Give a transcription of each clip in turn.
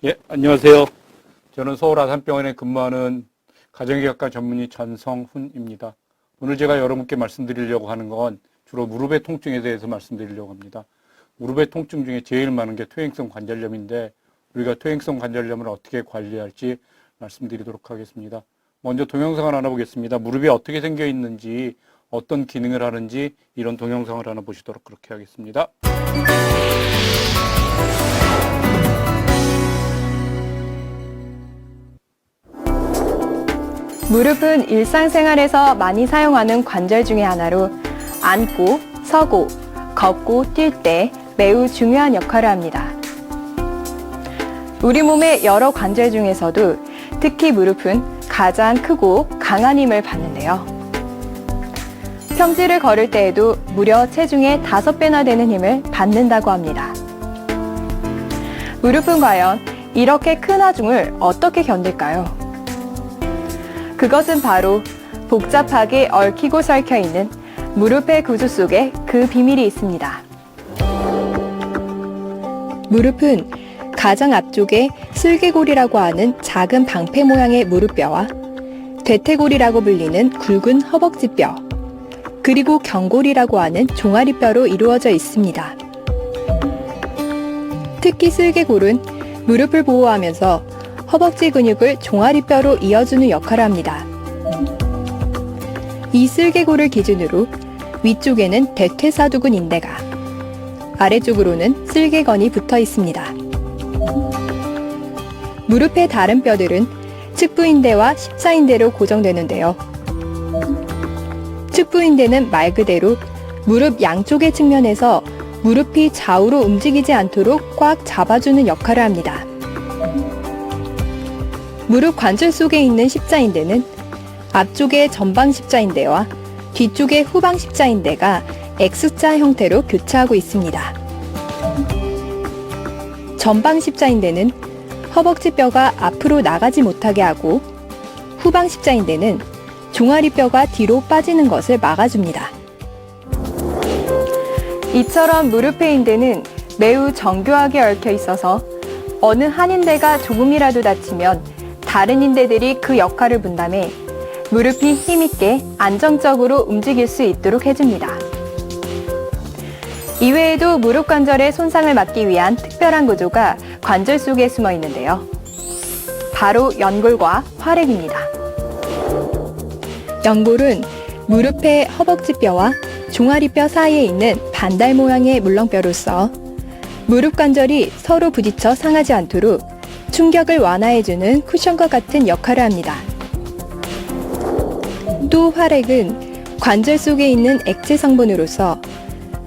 예, 안녕하세요. 저는 서울 아산병원에 근무하는 가정의학과 전문의 전성훈입니다. 오늘 제가 여러분께 말씀드리려고 하는 건 주로 무릎의 통증에 대해서 말씀드리려고 합니다. 무릎의 통증 중에 제일 많은 게 퇴행성 관절염인데 우리가 퇴행성 관절염을 어떻게 관리할지 말씀드리도록 하겠습니다. 먼저 동영상을 하나 보겠습니다. 무릎이 어떻게 생겨 있는지, 어떤 기능을 하는지 이런 동영상을 하나 보시도록 그렇게 하겠습니다. 무릎은 일상생활에서 많이 사용하는 관절 중에 하나로 앉고, 서고, 걷고, 뛸 때 매우 중요한 역할을 합니다. 우리 몸의 여러 관절 중에서도 특히 무릎은 가장 크고 강한 힘을 받는데요. 평지를 걸을 때에도 무려 체중의 5배나 되는 힘을 받는다고 합니다. 무릎은 과연 이렇게 큰 하중을 어떻게 견딜까요? 그것은 바로 복잡하게 얽히고 설켜 있는 무릎의 구조 속에 그 비밀이 있습니다. 무릎은 가장 앞쪽에 슬개골이라고 하는 작은 방패 모양의 무릎뼈와 대퇴골이라고 불리는 굵은 허벅지뼈, 그리고 경골이라고 하는 종아리뼈로 이루어져 있습니다. 특히 슬개골은 무릎을 보호하면서 허벅지 근육을 종아리뼈로 이어주는 역할을 합니다. 이 슬개골을 기준으로 위쪽에는 대퇴사두근 인대가, 아래쪽으로는 슬개건이 붙어 있습니다. 무릎의 다른 뼈들은 측부인대와 십자인대로 고정되는데요. 측부인대는 말 그대로 무릎 양쪽의 측면에서 무릎이 좌우로 움직이지 않도록 꽉 잡아주는 역할을 합니다. 무릎 관절 속에 있는 십자인대는 앞쪽의 전방 십자인대와 뒤쪽의 후방 십자인대가 X자 형태로 교차하고 있습니다. 전방 십자인대는 허벅지뼈가 앞으로 나가지 못하게 하고 후방 십자인대는 종아리뼈가 뒤로 빠지는 것을 막아줍니다. 이처럼 무릎의 인대는 매우 정교하게 얽혀 있어서 어느 한 인대가 조금이라도 다치면 다른 인대들이 그 역할을 분담해 무릎이 힘있게 안정적으로 움직일 수 있도록 해줍니다. 이외에도 무릎 관절의 손상을 막기 위한 특별한 구조가 관절 속에 숨어 있는데요. 바로 연골과 활액입니다. 연골은 무릎의 허벅지뼈와 종아리뼈 사이에 있는 반달 모양의 물렁뼈로서 무릎 관절이 서로 부딪혀 상하지 않도록 충격을 완화해주는 쿠션과 같은 역할을 합니다. 또 활액은 관절 속에 있는 액체 성분으로서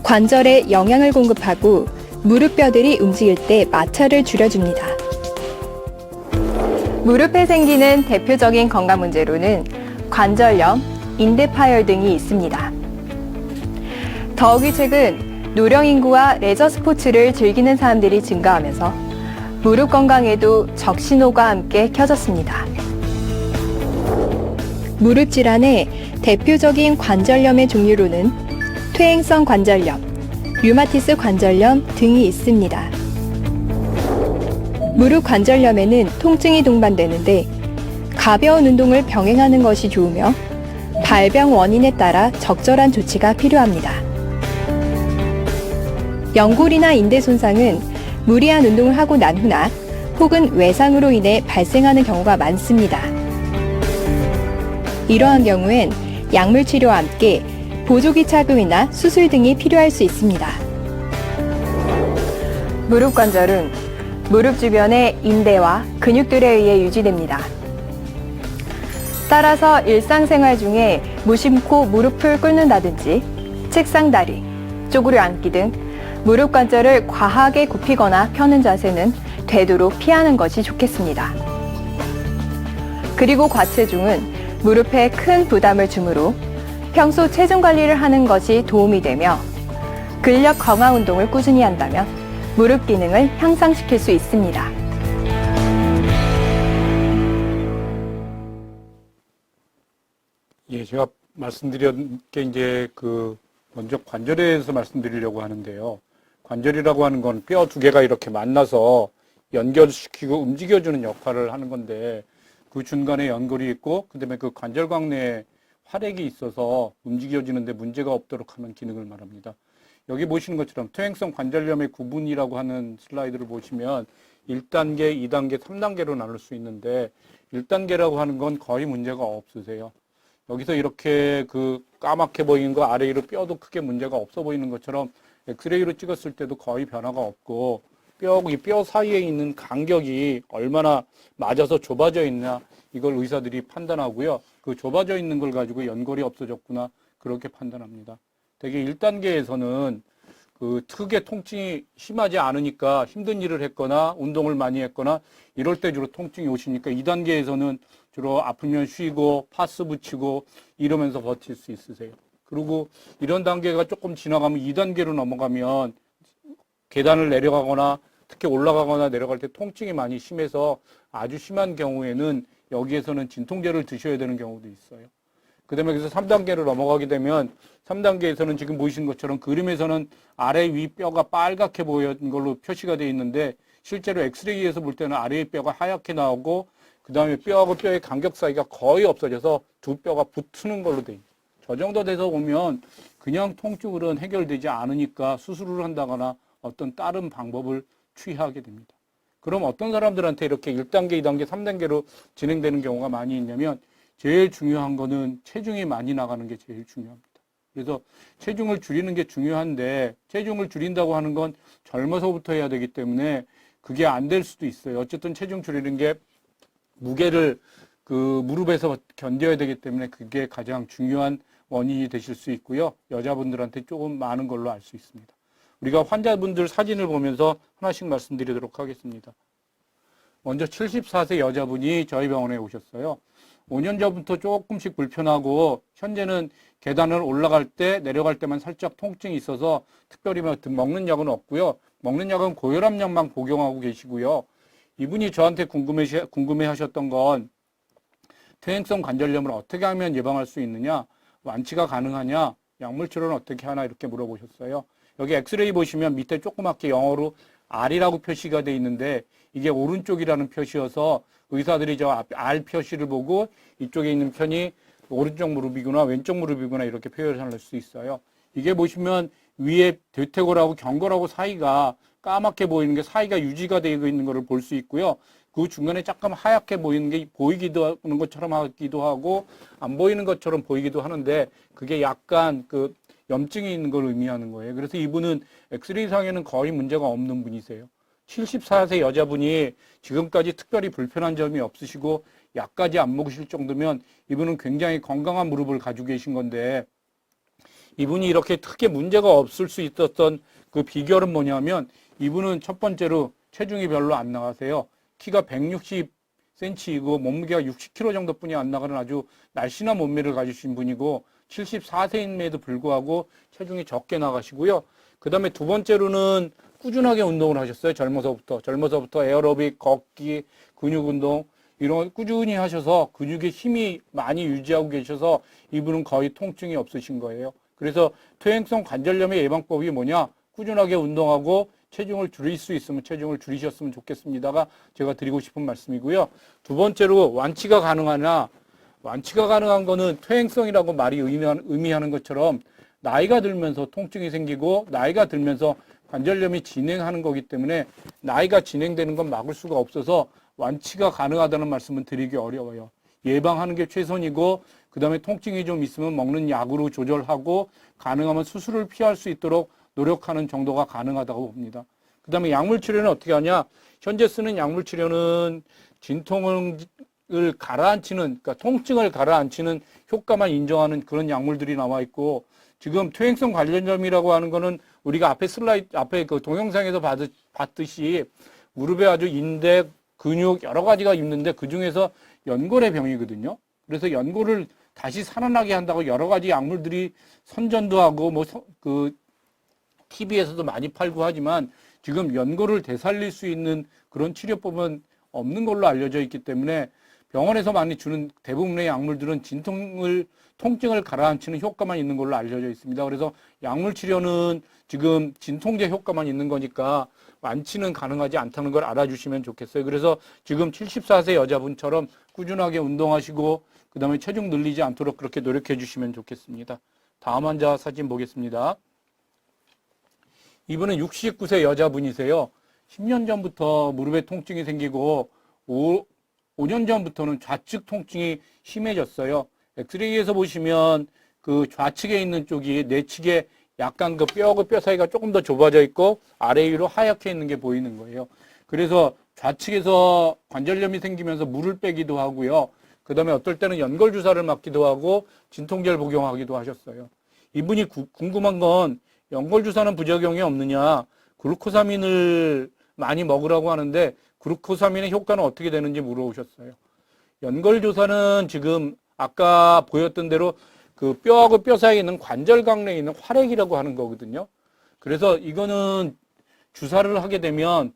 관절에 영양을 공급하고 무릎뼈들이 움직일 때 마찰을 줄여줍니다. 무릎에 생기는 대표적인 건강 문제로는 관절염, 인대 파열 등이 있습니다. 더욱이 최근 노령 인구와 레저 스포츠를 즐기는 사람들이 증가하면서 무릎 건강에도 적신호가 함께 켜졌습니다. 무릎 질환의 대표적인 관절염의 종류로는 퇴행성 관절염, 류마티스 관절염 등이 있습니다. 무릎 관절염에는 통증이 동반되는데 가벼운 운동을 병행하는 것이 좋으며 발병 원인에 따라 적절한 조치가 필요합니다. 연골이나 인대 손상은 무리한 운동을 하고 난 후나 혹은 외상으로 인해 발생하는 경우가 많습니다. 이러한 경우엔 약물 치료와 함께 보조기 착용이나 수술 등이 필요할 수 있습니다. 무릎 관절은 무릎 주변의 인대와 근육들에 의해 유지됩니다. 따라서 일상생활 중에 무심코 무릎을 꿇는다든지 책상 다리, 쪼그려 앉기 등 무릎 관절을 과하게 굽히거나 펴는 자세는 되도록 피하는 것이 좋겠습니다. 그리고 과체중은 무릎에 큰 부담을 주므로 평소 체중 관리를 하는 것이 도움이 되며 근력 강화 운동을 꾸준히 한다면 무릎 기능을 향상시킬 수 있습니다. 예, 제가 말씀드린 게 이제 먼저 관절에 대해서 말씀드리려고 하는데요. 관절이라고 하는 건 뼈 두 개가 이렇게 만나서 연결시키고 움직여주는 역할을 하는 건데 그 중간에 연골이 있고 그다음에 그 관절광 내에 활액이 있어서 움직여지는데 문제가 없도록 하는 기능을 말합니다. 여기 보시는 것처럼 퇴행성 관절염의 구분이라고 하는 슬라이드를 보시면 1단계, 2단계, 3단계로 나눌 수 있는데 1단계라고 하는 건 거의 문제가 없으세요. 여기서 이렇게 그 까맣게 보이는 거 아래 위로 뼈도 크게 문제가 없어 보이는 것처럼 엑스레이로 찍었을 때도 거의 변화가 없고 뼈 사이에 있는 간격이 얼마나 맞아서 좁아져 있나 이걸 의사들이 판단하고요. 그 좁아져 있는 걸 가지고 연골이 없어졌구나 그렇게 판단합니다. 대개 1단계에서는 그 특유의 통증이 심하지 않으니까 힘든 일을 했거나 운동을 많이 했거나 이럴 때 주로 통증이 오시니까 2단계에서는 주로 아프면 쉬고 파스 붙이고 이러면서 버틸 수 있으세요. 그리고 이런 단계가 조금 지나가면 2단계로 넘어가면 계단을 내려가거나 특히 올라가거나 내려갈 때 통증이 많이 심해서 아주 심한 경우에는 여기에서는 진통제를 드셔야 되는 경우도 있어요. 그 다음에 그래서 3단계로 넘어가게 되면 3단계에서는 지금 보이신 것처럼 그림에서는 아래 위 뼈가 빨갛게 보이는 걸로 표시가 되어 있는데 실제로 엑스레이에서 볼 때는 아래의 뼈가 하얗게 나오고 그 다음에 뼈하고 뼈의 간격 사이가 거의 없어져서 두 뼈가 붙는 걸로 되어 있어요. 저 정도 돼서 보면 그냥 통증으로는 해결되지 않으니까 수술을 한다거나 어떤 다른 방법을 취하게 됩니다. 그럼 어떤 사람들한테 이렇게 1단계, 2단계, 3단계로 진행되는 경우가 많이 있냐면 제일 중요한 거는 체중이 많이 나가는 게 제일 중요합니다. 그래서 체중을 줄이는 게 중요한데 체중을 줄인다고 하는 건 젊어서부터 해야 되기 때문에 그게 안 될 수도 있어요. 어쨌든 체중 줄이는 게 무게를 그 무릎에서 견뎌야 되기 때문에 그게 가장 중요한 원인이 되실 수 있고요. 여자분들한테 조금 많은 걸로 알 수 있습니다. 우리가 환자분들 사진을 보면서 하나씩 말씀드리도록 하겠습니다. 먼저 74세 여자분이 저희 병원에 오셨어요. 5년 전부터 조금씩 불편하고 현재는 계단을 올라갈 때 내려갈 때만 살짝 통증이 있어서 특별히 먹는 약은 없고요. 먹는 약은 고혈압약만 복용하고 계시고요. 이분이 저한테 궁금해 하셨던 건 퇴행성 관절염을 어떻게 하면 예방할 수 있느냐, 완치가 가능하냐, 약물 치료는 어떻게 하나 이렇게 물어보셨어요. 여기 엑스레이 보시면 밑에 조그맣게 영어로 R이라고 표시가 되어 있는데 이게 오른쪽이라는 표시여서 의사들이 저 R 표시를 보고 이쪽에 있는 편이 오른쪽 무릎이구나 왼쪽 무릎이구나 이렇게 표현할 수 있어요. 이게 보시면 위에 대퇴골하고 경골하고 사이가 까맣게 보이는 게 사이가 유지가 되고 있는 것을 볼 수 있고요. 그 중간에 조금 하얗게 보이는 게 보이기도 하는 것처럼 하기도 하고 안 보이는 것처럼 보이기도 하는데 그게 약간 그 염증이 있는 걸 의미하는 거예요. 그래서 이분은 엑스레이 상에는 거의 문제가 없는 분이세요. 74세 여자분이 지금까지 특별히 불편한 점이 없으시고 약까지 안 먹으실 정도면 이분은 굉장히 건강한 무릎을 가지고 계신 건데 이분이 이렇게 크게 문제가 없을 수 있었던 그 비결은 뭐냐면 이분은 첫 번째로 체중이 별로 안 나가세요. 키가 160cm이고 몸무게가 60kg 정도뿐이 안 나가는 아주 날씬한 몸매를 가지신 분이고 74세임에도 불구하고 체중이 적게 나가시고요. 그 다음에 두 번째로는 꾸준하게 운동을 하셨어요. 젊어서부터 에어로빅, 걷기, 근육 운동 이런 꾸준히 하셔서 근육의 힘이 많이 유지하고 계셔서 이분은 거의 통증이 없으신 거예요. 그래서 퇴행성 관절염의 예방법이 뭐냐? 꾸준하게 운동하고 체중을 줄일 수 있으면 체중을 줄이셨으면 좋겠습니다가 제가 드리고 싶은 말씀이고요. 두 번째로 완치가 가능하냐? 완치가 가능한 거는 퇴행성이라고 말이 의미하는 것처럼 나이가 들면서 통증이 생기고 나이가 들면서 관절염이 진행하는 거기 때문에 나이가 진행되는 건 막을 수가 없어서 완치가 가능하다는 말씀은 드리기 어려워요. 예방하는 게 최선이고 그 다음에 통증이 좀 있으면 먹는 약으로 조절하고 가능하면 수술을 피할 수 있도록 노력하는 정도가 가능하다고 봅니다. 그 다음에 약물 치료는 어떻게 하냐? 현재 쓰는 약물 치료는 진통을 가라앉히는, 그러니까 통증을 가라앉히는 효과만 인정하는 그런 약물들이 나와 있고 지금 퇴행성 관절염이라고 하는 거는 우리가 앞에 그 동영상에서 봤듯이 무릎에 아주 인대, 근육 여러 가지가 있는데 그 중에서 연골의 병이거든요. 그래서 연골을 다시 살아나게 한다고 여러 가지 약물들이 선전도 하고 그 TV에서도 많이 팔고 하지만 지금 연골을 되살릴 수 있는 그런 치료법은 없는 걸로 알려져 있기 때문에 병원에서 많이 주는 대부분의 약물들은 통증을 가라앉히는 효과만 있는 걸로 알려져 있습니다. 그래서 약물 치료는 지금 진통제 효과만 있는 거니까 완치는 가능하지 않다는 걸 알아주시면 좋겠어요. 그래서 지금 74세 여자분처럼 꾸준하게 운동하시고 그다음에 체중 늘리지 않도록 그렇게 노력해 주시면 좋겠습니다. 다음 환자 사진 보겠습니다. 이분은 69세 여자분이세요. 10년 전부터 무릎에 통증이 생기고 5년 전부터는 좌측 통증이 심해졌어요. 엑스레이에서 보시면 그 좌측에 있는 쪽이 내측에 약간 그 뼈하고 뼈 사이가 조금 더 좁아져 있고 아래 위로 하얗게 있는 게 보이는 거예요. 그래서 좌측에서 관절염이 생기면서 물을 빼기도 하고요. 그 다음에 어떨 때는 연골주사를 맞기도 하고 진통제를 복용하기도 하셨어요. 이분이 궁금한 건 연골주사는 부작용이 없느냐, 글루코사민을 많이 먹으라고 하는데 글루코사민의 효과는 어떻게 되는지 물어보셨어요. 연골주사는 지금 아까 보였던 대로 그 뼈하고 뼈 사이에 있는 관절강내에 있는 활액이라고 하는 거거든요. 그래서 이거는 주사를 하게 되면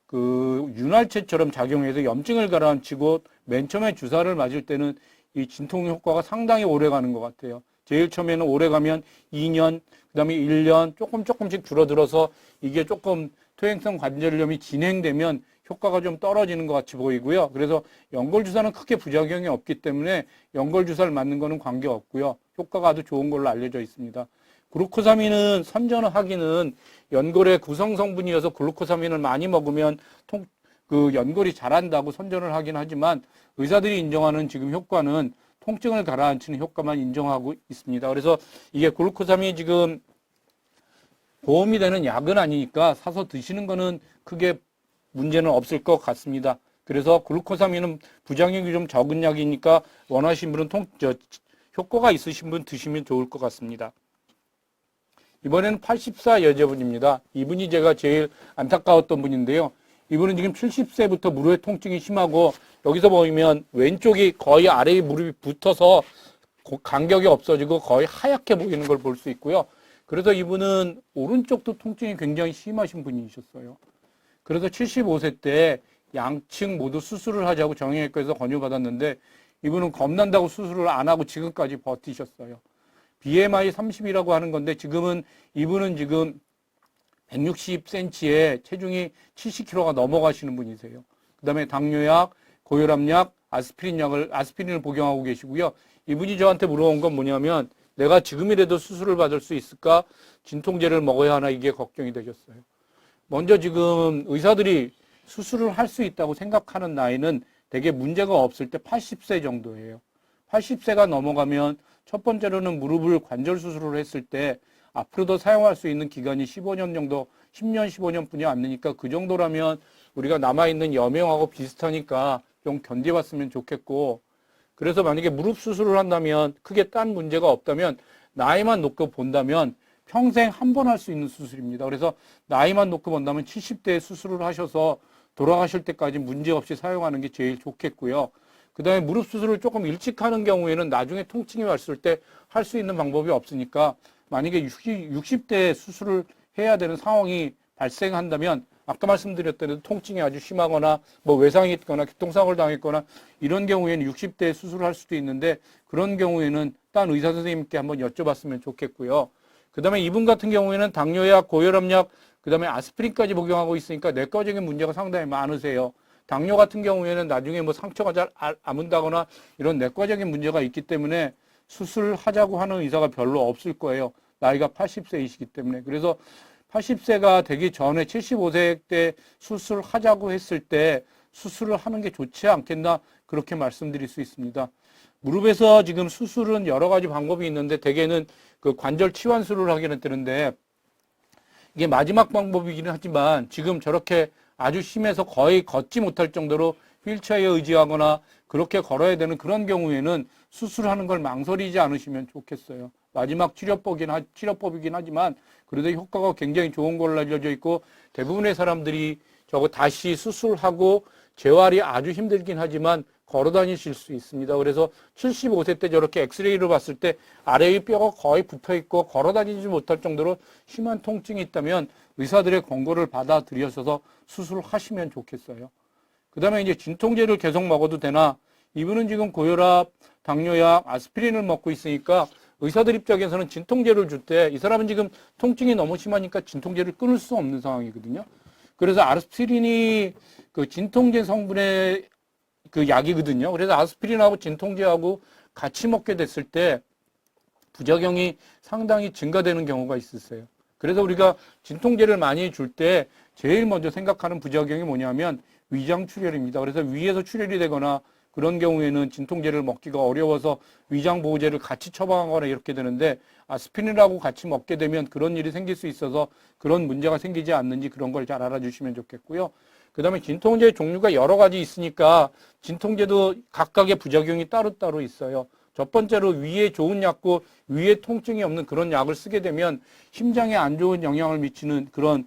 그 윤활체처럼 작용해서 염증을 가라앉히고 맨 처음에 주사를 맞을 때는 이 진통 효과가 상당히 오래 가는 것 같아요. 제일 처음에는 오래 가면 2년, 그 다음에 1년 조금씩 줄어들어서 이게 조금 퇴행성 관절염이 진행되면 효과가 좀 떨어지는 것 같이 보이고요. 그래서 연골주사는 크게 부작용이 없기 때문에 연골주사를 맞는 거는 관계없고요. 효과가 아주 좋은 걸로 알려져 있습니다. 글루코사민은 선전하기는 연골의 구성 성분이어서 글루코사민을 많이 먹으면 그 연골이 자란다고 선전을 하긴 하지만 의사들이 인정하는 지금 효과는 통증을 가라앉히는 효과만 인정하고 있습니다. 그래서 이게 글루코사민이 지금 보험이 되는 약은 아니니까 사서 드시는 거는 크게 문제는 없을 것 같습니다. 그래서 글루코사민은 부작용이 좀 적은 약이니까 원하시는 분은 효과가 있으신 분 드시면 좋을 것 같습니다. 이번에는 84 여자분입니다. 이분이 제가 제일 안타까웠던 분인데요. 이분은 지금 70세부터 무릎의 통증이 심하고 여기서 보면 왼쪽이 거의 아래에 무릎이 붙어서 간격이 없어지고 거의 하얗게 보이는 걸 볼 수 있고요. 그래서 이분은 오른쪽도 통증이 굉장히 심하신 분이셨어요. 그래서 75세 때 양측 모두 수술을 하자고 정형외과에서 권유받았는데 이분은 겁난다고 수술을 안 하고 지금까지 버티셨어요. BMI 30이라고 하는 건데 이분은 지금 160cm에 체중이 70kg가 넘어가시는 분이세요. 그 다음에 당뇨약, 고혈압약, 아스피린을 복용하고 계시고요. 이분이 저한테 물어본 건 뭐냐면 내가 지금이라도 수술을 받을 수 있을까? 진통제를 먹어야 하나 이게 걱정이 되셨어요. 먼저 지금 의사들이 수술을 할 수 있다고 생각하는 나이는 되게 문제가 없을 때 80세 정도예요. 80세가 넘어가면 첫 번째로는 무릎을 관절 수술을 했을 때 앞으로도 사용할 수 있는 기간이 15년 정도, 10년, 15년뿐이 안 되니까 그 정도라면 우리가 남아있는 여명하고 비슷하니까 좀 견뎌봤으면 좋겠고 그래서 만약에 무릎 수술을 한다면 크게 딴 문제가 없다면 나이만 놓고 본다면 평생 한 번 할 수 있는 수술입니다. 그래서 나이만 놓고 본다면 70대에 수술을 하셔서 돌아가실 때까지 문제없이 사용하는 게 제일 좋겠고요. 그 다음에 무릎 수술을 조금 일찍 하는 경우에는 나중에 통증이 왔을 때 할 수 있는 방법이 없으니까 만약에 60대에 수술을 해야 되는 상황이 발생한다면 아까 말씀드렸던 대로 통증이 아주 심하거나 뭐 외상이 있거나 교통사고를 당했거나 이런 경우에는 60대에 수술을 할 수도 있는데 그런 경우에는 딴 의사 선생님께 한번 여쭤봤으면 좋겠고요. 그 다음에 이분 같은 경우에는 당뇨약, 고혈압약, 그 다음에 아스피린까지 복용하고 있으니까 내과적인 문제가 상당히 많으세요. 당뇨 같은 경우에는 나중에 뭐 상처가 잘 아문다거나 이런 내과적인 문제가 있기 때문에 수술을 하자고 하는 의사가 별로 없을 거예요. 나이가 80세이시기 때문에. 그래서 80세가 되기 전에 75세 때 수술을 하자고 했을 때 수술을 하는 게 좋지 않겠나 그렇게 말씀드릴 수 있습니다. 무릎에서 지금 수술은 여러 가지 방법이 있는데 대개는 그 관절 치환술을 하기는 되는데 이게 마지막 방법이기는 하지만 지금 저렇게 아주 심해서 거의 걷지 못할 정도로 휠체어에 의지하거나 그렇게 걸어야 되는 그런 경우에는 수술하는 걸 망설이지 않으시면 좋겠어요. 마지막 치료법이긴 하지만 그래도 효과가 굉장히 좋은 걸로 알려져 있고 대부분의 사람들이 저거 다시 수술하고 재활이 아주 힘들긴 하지만 걸어 다니실 수 있습니다. 그래서 75세 때 저렇게 엑스레이를 봤을 때 아래의 뼈가 거의 붙어 있고 걸어 다니지 못할 정도로 심한 통증이 있다면 의사들의 권고를 받아들여서 수술을 하시면 좋겠어요. 그 다음에 이제 진통제를 계속 먹어도 되나 이분은 지금 고혈압, 당뇨약, 아스피린을 먹고 있으니까 의사들 입장에서는 진통제를 줄 때 이 사람은 지금 통증이 너무 심하니까 진통제를 끊을 수 없는 상황이거든요. 그래서 아스피린이 그 진통제 성분의 그 약이거든요. 그래서 아스피린하고 진통제하고 같이 먹게 됐을 때 부작용이 상당히 증가되는 경우가 있었어요. 그래서 우리가 진통제를 많이 줄 때 제일 먼저 생각하는 부작용이 뭐냐면 위장 출혈입니다. 그래서 위에서 출혈이 되거나 그런 경우에는 진통제를 먹기가 어려워서 위장 보호제를 같이 처방하거나 이렇게 되는데 아스피린하고 같이 먹게 되면 그런 일이 생길 수 있어서 그런 문제가 생기지 않는지 그런 걸 잘 알아주시면 좋겠고요. 그 다음에 진통제 종류가 여러 가지 있으니까 진통제도 각각의 부작용이 따로따로 있어요. 첫 번째로 위에 좋은 약고 위에 통증이 없는 그런 약을 쓰게 되면 심장에 안 좋은 영향을 미치는 그런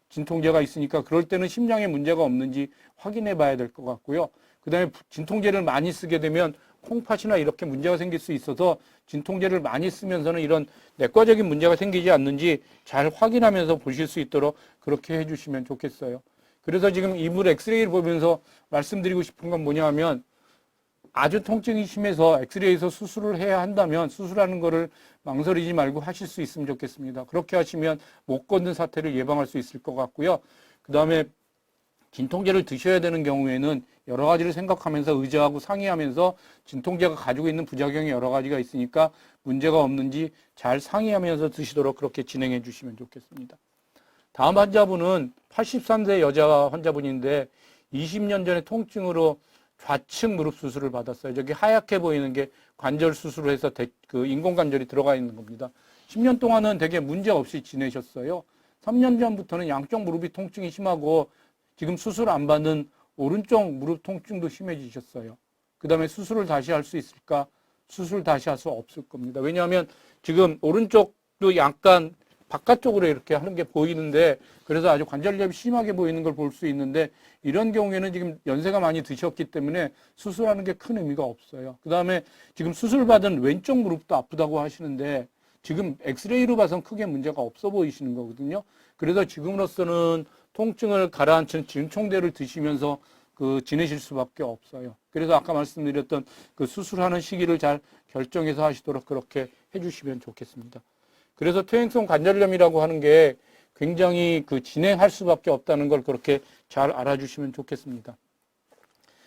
진통제가 있으니까 그럴 때는 심장에 문제가 없는지 확인해 봐야 될 것 같고요. 그 다음에 진통제를 많이 쓰게 되면 콩팥이나 이렇게 문제가 생길 수 있어서 진통제를 많이 쓰면서는 이런 내과적인 문제가 생기지 않는지 잘 확인하면서 보실 수 있도록 그렇게 해주시면 좋겠어요. 그래서 지금 이불 엑스레이를 보면서 말씀드리고 싶은 건 뭐냐 하면 아주 통증이 심해서 엑스레이에서 수술을 해야 한다면 수술하는 거를 망설이지 말고 하실 수 있으면 좋겠습니다. 그렇게 하시면 못 걷는 사태를 예방할 수 있을 것 같고요. 그 다음에 진통제를 드셔야 되는 경우에는 여러 가지를 생각하면서 의사하고 상의하면서 진통제가 가지고 있는 부작용이 여러 가지가 있으니까 문제가 없는지 잘 상의하면서 드시도록 그렇게 진행해 주시면 좋겠습니다. 다음 환자분은 83세 여자 환자분인데 20년 전에 통증으로 좌측 무릎 수술을 받았어요. 저기 하얗게 보이는 게 관절 수술을 해서 그 인공관절이 들어가 있는 겁니다. 10년 동안은 되게 문제 없이 지내셨어요. 3년 전부터는 양쪽 무릎이 통증이 심하고 지금 수술 안 받는 오른쪽 무릎 통증도 심해지셨어요. 그 다음에 수술을 다시 할 수 있을까? 수술 다시 할 수 없을 겁니다. 왜냐하면 지금 오른쪽도 약간 바깥쪽으로 이렇게 하는 게 보이는데 그래서 아주 관절염이 심하게 보이는 걸 볼 수 있는데 이런 경우에는 지금 연세가 많이 드셨기 때문에 수술하는 게 큰 의미가 없어요. 그 다음에 지금 수술받은 왼쪽 무릎도 아프다고 하시는데 지금 엑스레이로 봐선 크게 문제가 없어 보이시는 거거든요. 그래서 지금으로서는 통증을 가라앉힌 진통제를 드시면서 지내실 수밖에 없어요. 그래서 아까 말씀드렸던 그 수술하는 시기를 잘 결정해서 하시도록 그렇게 해주시면 좋겠습니다. 그래서 퇴행성 관절염이라고 하는 게 굉장히 진행할 수밖에 없다는 걸 그렇게 잘 알아주시면 좋겠습니다.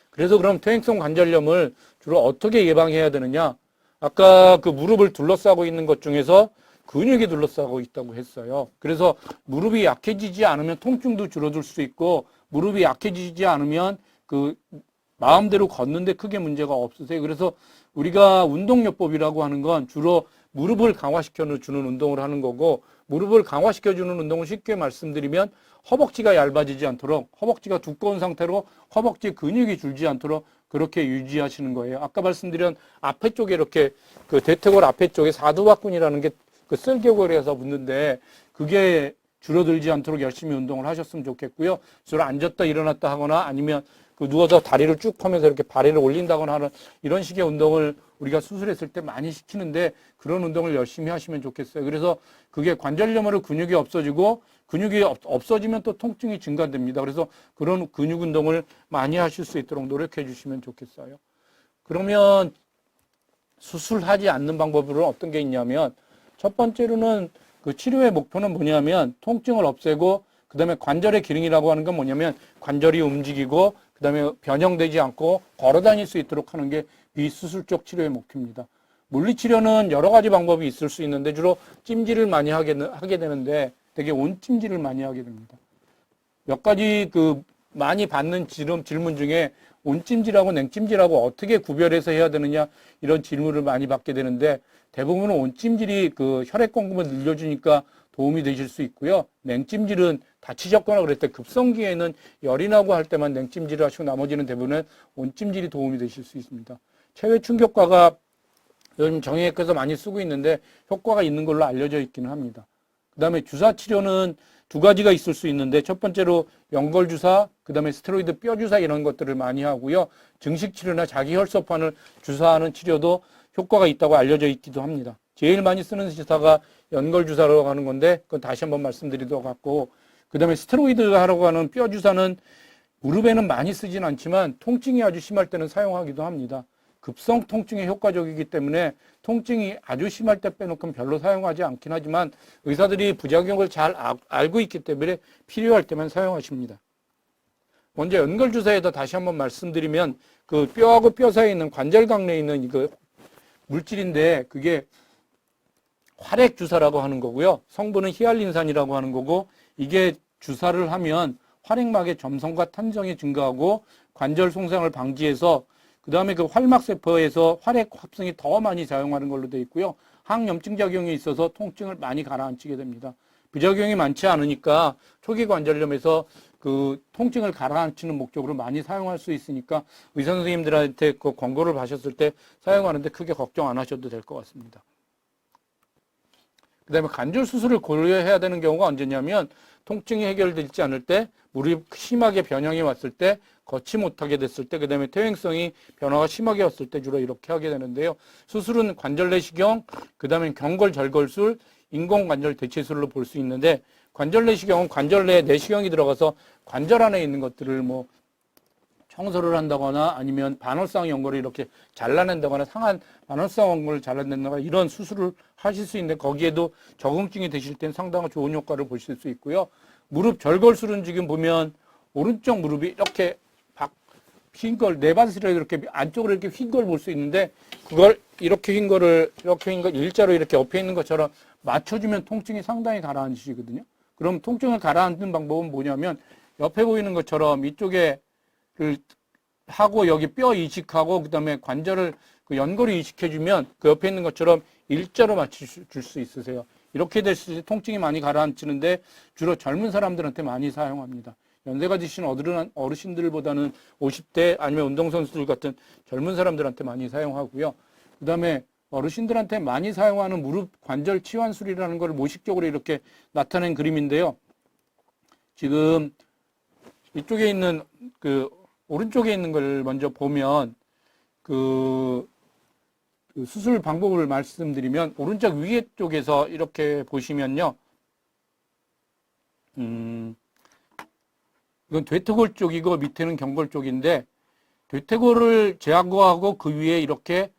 그래서 그럼 퇴행성 관절염을 주로 어떻게 예방해야 되느냐? 아까 그 무릎을 둘러싸고 있는 것 중에서 근육이 둘러싸고 있다고 했어요. 그래서 무릎이 약해지지 않으면 통증도 줄어들 수 있고 무릎이 약해지지 않으면 마음대로 걷는데 크게 문제가 없으세요. 그래서 우리가 운동요법이라고 하는 건 주로 무릎을 강화시켜 주는 운동을 하는 거고 무릎을 강화시켜 주는 운동을 쉽게 말씀드리면 허벅지가 얇아지지 않도록 허벅지가 두꺼운 상태로 허벅지 근육이 줄지 않도록 그렇게 유지하시는 거예요. 아까 말씀드린 앞에 쪽에 이렇게 대퇴골 앞에 쪽에 사두박근이라는 게 쓸개골에서 붙는데 그게 줄어들지 않도록 열심히 운동을 하셨으면 좋겠고요. 주로 앉았다 일어났다 하거나 아니면 누워서 다리를 쭉 펴면서 이렇게 발을 올린다거나 하는 이런 식의 운동을 우리가 수술했을 때 많이 시키는데 그런 운동을 열심히 하시면 좋겠어요. 그래서 그게 관절염으로 근육이 없어지고 근육이 없어지면 또 통증이 증가됩니다. 그래서 그런 근육 운동을 많이 하실 수 있도록 노력해 주시면 좋겠어요. 그러면 수술하지 않는 방법으로는 어떤 게 있냐면 첫 번째로는 치료의 목표는 뭐냐면 통증을 없애고 그다음에 관절의 기능이라고 하는 건 뭐냐면 관절이 움직이고 그다음에 변형되지 않고 걸어 다닐 수 있도록 하는 게 비수술적 치료의 목표입니다. 물리치료는 여러 가지 방법이 있을 수 있는데 주로 찜질을 많이 하게 되는데 되게 온찜질을 많이 하게 됩니다. 몇 가지 많이 받는 질문 중에 온찜질하고 냉찜질하고 어떻게 구별해서 해야 되느냐 이런 질문을 많이 받게 되는데 대부분은 온찜질이 혈액 공급을 늘려주니까 도움이 되실 수 있고요. 냉찜질은 다치셨거나 그럴 때 급성기에는 열이 나고 할 때만 냉찜질을 하시고 나머지는 대부분은 온찜질이 도움이 되실 수 있습니다. 체외 충격과가 요즘 정형외과에서 많이 쓰고 있는데 효과가 있는 걸로 알려져 있기는 합니다. 그 다음에 주사 치료는 두 가지가 있을 수 있는데 첫 번째로 연골 주사, 그 다음에 스테로이드 뼈 주사 이런 것들을 많이 하고요. 증식 치료나 자기 혈소판을 주사하는 치료도 효과가 있다고 알려져 있기도 합니다. 제일 많이 쓰는 주사가 연골 주사라고 하는 건데 그건 다시 한번 말씀드리도록 하고 그 다음에 스테로이드 하라고 하는 뼈 주사는 무릎에는 많이 쓰진 않지만 통증이 아주 심할 때는 사용하기도 합니다. 급성 통증에 효과적이기 때문에 통증이 아주 심할 때 빼놓고는 별로 사용하지 않긴 하지만 의사들이 부작용을 잘 알고 있기 때문에 필요할 때만 사용하십니다. 먼저 연골주사에다 다시 한번 말씀드리면 그 뼈하고 뼈 사이에 있는 관절각 내에 있는 이거 물질인데 그게 활액주사라고 하는 거고요. 성분은 히알린산이라고 하는 거고 이게 주사를 하면 활액막의 점성과 탄성이 증가하고 관절 손상을 방지해서 그 다음에 그 활막세포에서 활액 합성이 더 많이 작용하는 걸로 되어 있고요. 항염증 작용이 있어서 통증을 많이 가라앉히게 됩니다. 부작용이 많지 않으니까 초기 관절염에서 그 통증을 가라앉히는 목적으로 많이 사용할 수 있으니까 의사 선생님들한테 그 권고를 하셨을 때 사용하는데 크게 걱정 안 하셔도 될 것 같습니다. 그 다음에 관절 수술을 고려해야 되는 경우가 언제냐면 통증이 해결되지 않을 때, 무릎이 심하게 변형이 왔을 때, 걷지 못하게 됐을 때, 그 다음에 퇴행성이 변화가 심하게 왔을 때 주로 이렇게 하게 되는데요. 수술은 관절 내시경, 그 다음에 경골 절골술, 인공관절 대체술로 볼 수 있는데 관절 내시경은 관절 내에 내시경이 들어가서 관절 안에 있는 것들을 뭐 청소를 한다거나 아니면 반월상 연골을 이렇게 잘라낸다거나 상한 반월상 연골을 잘라낸다거나 이런 수술을 하실 수 있는데 거기에도 적응증이 되실 땐 상당히 좋은 효과를 보실 수 있고요. 무릎 절골술은 지금 보면 오른쪽 무릎이 이렇게 휜 걸, 내반스를 이렇게 안쪽으로 이렇게 휜 걸 볼 수 있는데 그걸 이렇게 휜 거를 이렇게 휜 거 일자로 이렇게 옆에 있는 것처럼 맞춰주면 통증이 상당히 가라앉으시거든요. 그럼 통증을 가라앉는 방법은 뭐냐면 옆에 보이는 것처럼 이쪽에 하고 여기 뼈 이식하고 그다음에 관절을 그 연골을 이식해주면 그 옆에 있는 것처럼 일자로 맞춰줄 수 있으세요. 이렇게 됐을 때 통증이 많이 가라앉히는데 주로 젊은 사람들한테 많이 사용합니다. 연세가 드신 어르신들보다는 50대 아니면 운동선수들 같은 젊은 사람들한테 많이 사용하고요. 그 다음에 어르신들한테 많이 사용하는 무릎 관절 치환술이라는 걸 모식적으로 이렇게 나타낸 그림인데요. 지금 이쪽에 있는 그 오른쪽에 있는 걸 먼저 보면 그 수술 방법을 말씀드리면 오른쪽 위에 쪽에서 이렇게 보시면요. 이건 대퇴골 쪽이고 밑에는 경골 쪽인데 대퇴골을 제거하고 그 위에 이렇게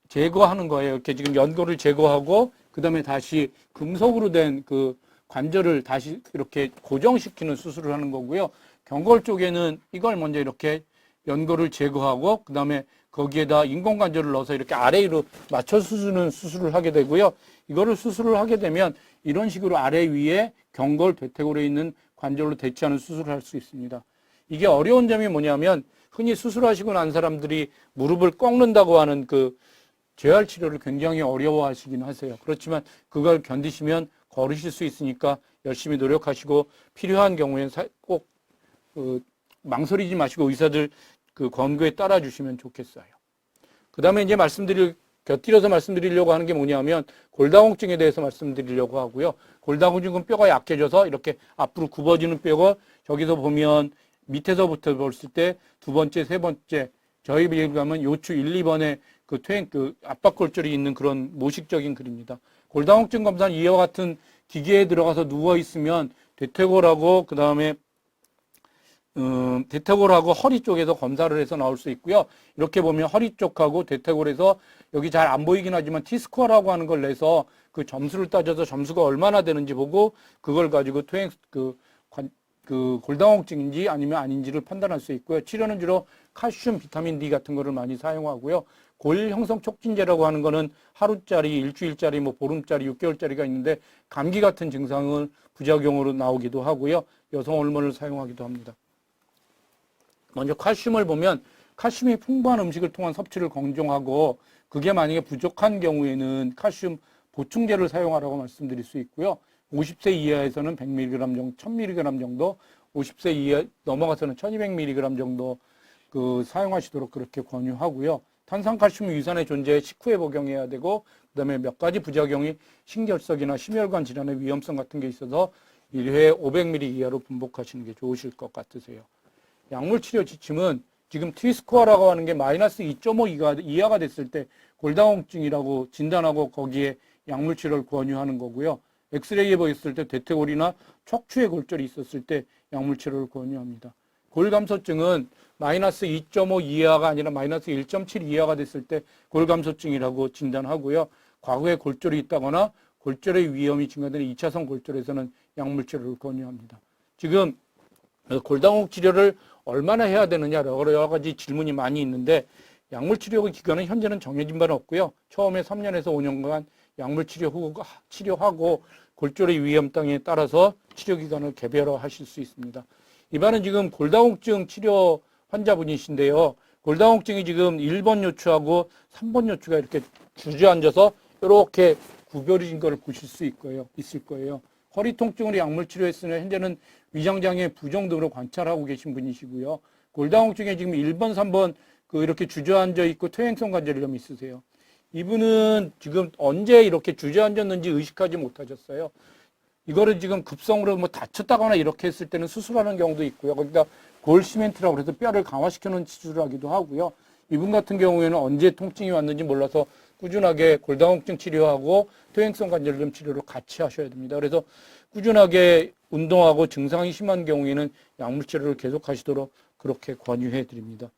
제거하는 거예요. 이렇게 지금 연골을 제거하고 그 다음에 다시 금속으로 된 그 관절을 다시 이렇게 고정시키는 수술을 하는 거고요. 경골 쪽에는 이걸 먼저 이렇게 연골을 제거하고 그 다음에 거기에다 인공관절을 넣어서 이렇게 아래로 맞춰 주는 수술을 하게 되고요. 이거를 수술을 하게 되면 이런 식으로 아래 위에 경골, 대퇴골에 있는 관절로 대체하는 수술을 할 수 있습니다. 이게 어려운 점이 뭐냐면 흔히 수술하시고 난 사람들이 무릎을 꺾는다고 하는 그 재활 치료를 굉장히 어려워하시긴 하세요. 그렇지만 그걸 견디시면 걸으실 수 있으니까 열심히 노력하시고 필요한 경우엔 꼭 망설이지 마시고 의사들 그 권고에 따라 주시면 좋겠어요. 그 다음에 이제 곁들여서 말씀드리려고 하는 게 뭐냐면 골다공증에 대해서 말씀드리려고 하고요. 골다공증은 뼈가 약해져서 이렇게 앞으로 굽어지는 뼈가 저기서 보면 밑에서부터 봤을 때 두 번째, 세 번째 저희 비에 가면 요추 1, 2번에 그 압박골절이 있는 그런 모식적인 글입니다. 골다공증 검사는 이와 같은 기계에 들어가서 누워 있으면 대퇴골하고 그 다음에 대퇴골하고 허리 쪽에서 검사를 해서 나올 수 있고요. 이렇게 보면 허리 쪽하고 대퇴골에서 여기 잘 안 보이긴 하지만 T스코어라고 하는 걸 내서 그 점수를 따져서 점수가 얼마나 되는지 보고 그걸 가지고 골다공증인지 아니면 아닌지를 판단할 수 있고요. 치료는 주로 칼슘, 비타민 D 같은 거를 많이 사용하고요. 골 형성 촉진제라고 하는 거는 하루짜리, 일주일짜리, 뭐 보름짜리, 6개월짜리가 있는데 감기 같은 증상을 부작용으로 나오기도 하고요. 여성 호르몬을 사용하기도 합니다. 먼저 칼슘을 보면 칼슘이 풍부한 음식을 통한 섭취를 권장하고 그게 만약에 부족한 경우에는 칼슘 보충제를 사용하라고 말씀드릴 수 있고요. 50세 이하에서는 100mg 정도, 1000mg 정도, 50세 이하 넘어가서는 1200mg 정도 사용하시도록 그렇게 권유하고요. 탄산칼슘 유산의 존재에 식후에 복용해야 되고 그다음에 몇 가지 부작용이 신결석이나 심혈관 질환의 위험성 같은 게 있어서 1회에 500ml 이하로 분복하시는 게 좋으실 것 같으세요. 약물치료 지침은 지금 T스코어라고 하는 게 마이너스 2.5 이하가 됐을 때 골다공증이라고 진단하고 거기에 약물치료를 권유하는 거고요. 엑스레이에 보였을 때 대퇴골이나 척추에 골절이 있었을 때 약물치료를 권유합니다. 골감소증은 마이너스 2.5 이하가 아니라 마이너스 1.7 이하가 됐을 때 골감소증이라고 진단하고요. 과거에 골절이 있다거나 골절의 위험이 증가되는 2차선 골절에서는 약물 치료를 권유합니다. 지금 골다공증 치료를 얼마나 해야 되느냐 여러 가지 질문이 많이 있는데 약물 치료 기간은 현재는 정해진 바는 없고요. 처음에 3년에서 5년간 약물 치료하고 골절의 위험 등에 따라서 치료 기간을 개별화하실 수 있습니다. 이번은 지금 골다공증 치료 환자분이신데요. 골다공증이 지금 1번 요추하고 3번 요추가 이렇게 주저앉아서 이렇게 구별진 걸 보실 수 있을 거예요. 허리 통증으로 약물 치료했으나 현재는 위장장애 부종 등으로 관찰하고 계신 분이시고요. 골다공증에 지금 1번, 3번 이렇게 주저앉아 있고 퇴행성 관절염이 있으세요. 이분은 지금 언제 이렇게 주저앉았는지 의식하지 못하셨어요. 이거를 지금 급성으로 뭐 다쳤다거나 이렇게 했을 때는 수술하는 경우도 있고요. 그러니까 골 시멘트라고 해서 뼈를 강화시켜놓은 수술을 하기도 하고요. 이분 같은 경우에는 언제 통증이 왔는지 몰라서 꾸준하게 골다공증 치료하고 퇴행성 관절염 치료를 같이 하셔야 됩니다. 그래서 꾸준하게 운동하고 증상이 심한 경우에는 약물 치료를 계속 하시도록 그렇게 권유해 드립니다.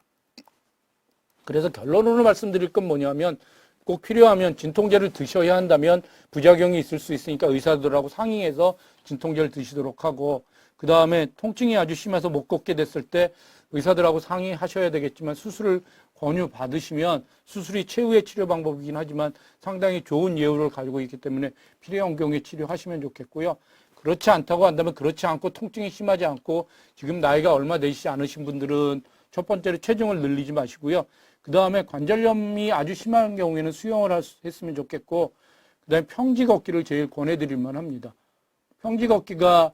그래서 결론으로 말씀드릴 건 뭐냐면 꼭 필요하면 진통제를 드셔야 한다면 부작용이 있을 수 있으니까 의사들하고 상의해서 진통제를 드시도록 하고 그 다음에 통증이 아주 심해서 못 걷게 됐을 때 의사들하고 상의하셔야 되겠지만 수술을 권유 받으시면 수술이 최후의 치료 방법이긴 하지만 상당히 좋은 예후를 가지고 있기 때문에 필요한 경우에 치료하시면 좋겠고요. 그렇지 않다고 한다면 그렇지 않고 통증이 심하지 않고 지금 나이가 얼마 되시지 않으신 분들은 첫 번째로 체중을 늘리지 마시고요. 그 다음에 관절염이 아주 심한 경우에는 수영을 했으면 좋겠고 그 다음에 평지 걷기를 제일 권해드릴 만합니다. 평지 걷기가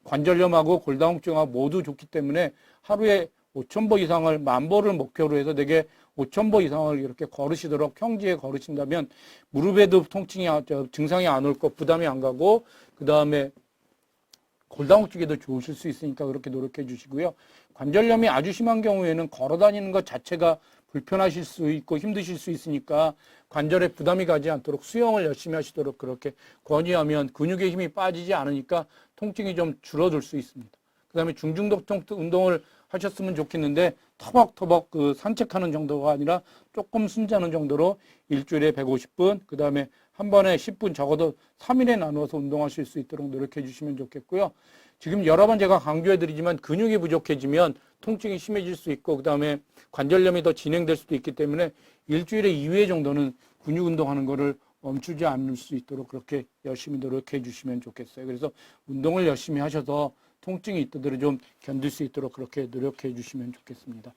관절염하고 골다공증하고 모두 좋기 때문에 하루에 5,000보 이상을 10,000보를 목표로 해서 내게 5,000보 이상을 이렇게 걸으시도록 평지에 걸으신다면 무릎에도 증상이 안 올 거 부담이 안 가고 그 다음에 골다공증에도 좋으실 수 있으니까 그렇게 노력해 주시고요. 관절염이 아주 심한 경우에는 걸어 다니는 것 자체가 불편하실 수 있고 힘드실 수 있으니까 관절에 부담이 가지 않도록 수영을 열심히 하시도록 그렇게 권유하면 근육의 힘이 빠지지 않으니까 통증이 좀 줄어들 수 있습니다. 그 다음에 중중독 운동을 하셨으면 좋겠는데 터벅터벅 산책하는 정도가 아니라 조금 숨자는 정도로 일주일에 150분, 그 다음에 한 번에 10분 적어도 3일에 나누어서 운동하실 수 있도록 노력해 주시면 좋겠고요. 지금 여러 번 제가 강조해 드리지만 근육이 부족해지면 통증이 심해질 수 있고 그 다음에 관절염이 더 진행될 수도 있기 때문에 일주일에 2회 정도는 근육 운동하는 거를 멈추지 않을 수 있도록 그렇게 열심히 노력해 주시면 좋겠어요. 그래서 운동을 열심히 하셔서 통증이 있더라도 좀 견딜 수 있도록 그렇게 노력해 주시면 좋겠습니다.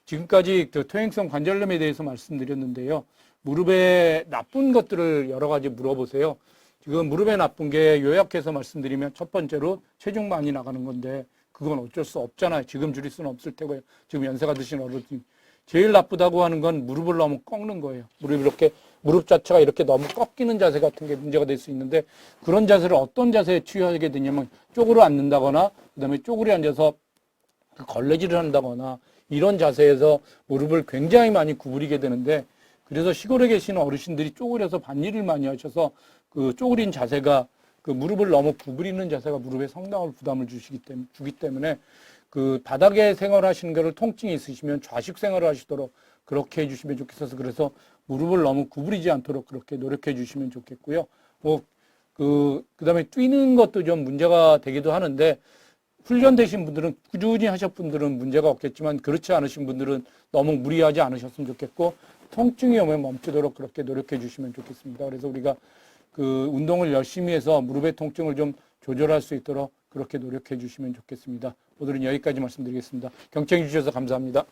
지금까지 퇴행성 관절염에 대해서 말씀드렸는데요. 무릎에 나쁜 것들을 여러 가지 물어보세요. 지금 무릎에 나쁜 게 요약해서 말씀드리면 첫 번째로 체중 많이 나가는 건데 그건 어쩔 수 없잖아요. 지금 줄일 수는 없을 테고요. 지금 연세가 드신 어르신. 제일 나쁘다고 하는 건 무릎을 너무 꺾는 거예요. 무릎 자체가 이렇게 너무 꺾이는 자세 같은 게 문제가 될 수 있는데 그런 자세를 어떤 자세에 취하게 되냐면 쪼그려 앉는다거나 그다음에 쪼그려 앉아서 걸레질을 한다거나 이런 자세에서 무릎을 굉장히 많이 구부리게 되는데 그래서 시골에 계시는 어르신들이 쪼그려서 밭일을 많이 하셔서 그 쪼그린 자세가 무릎을 너무 구부리는 자세가 무릎에 상당한 부담을 주기 때문에 바닥에 생활하시는 거를 통증이 있으시면 좌식 생활을 하시도록 그렇게 해주시면 좋겠어서 그래서 무릎을 너무 구부리지 않도록 그렇게 노력해 주시면 좋겠고요. 그 다음에 뛰는 것도 좀 문제가 되기도 하는데 훈련되신 분들은 꾸준히 하셨던 분들은 문제가 없겠지만 그렇지 않으신 분들은 너무 무리하지 않으셨으면 좋겠고 통증이 오면 멈추도록 그렇게 노력해 주시면 좋겠습니다. 그래서 우리가 운동을 열심히 해서 무릎의 통증을 좀 조절할 수 있도록 그렇게 노력해 주시면 좋겠습니다. 오늘은 여기까지 말씀드리겠습니다. 경청해 주셔서 감사합니다.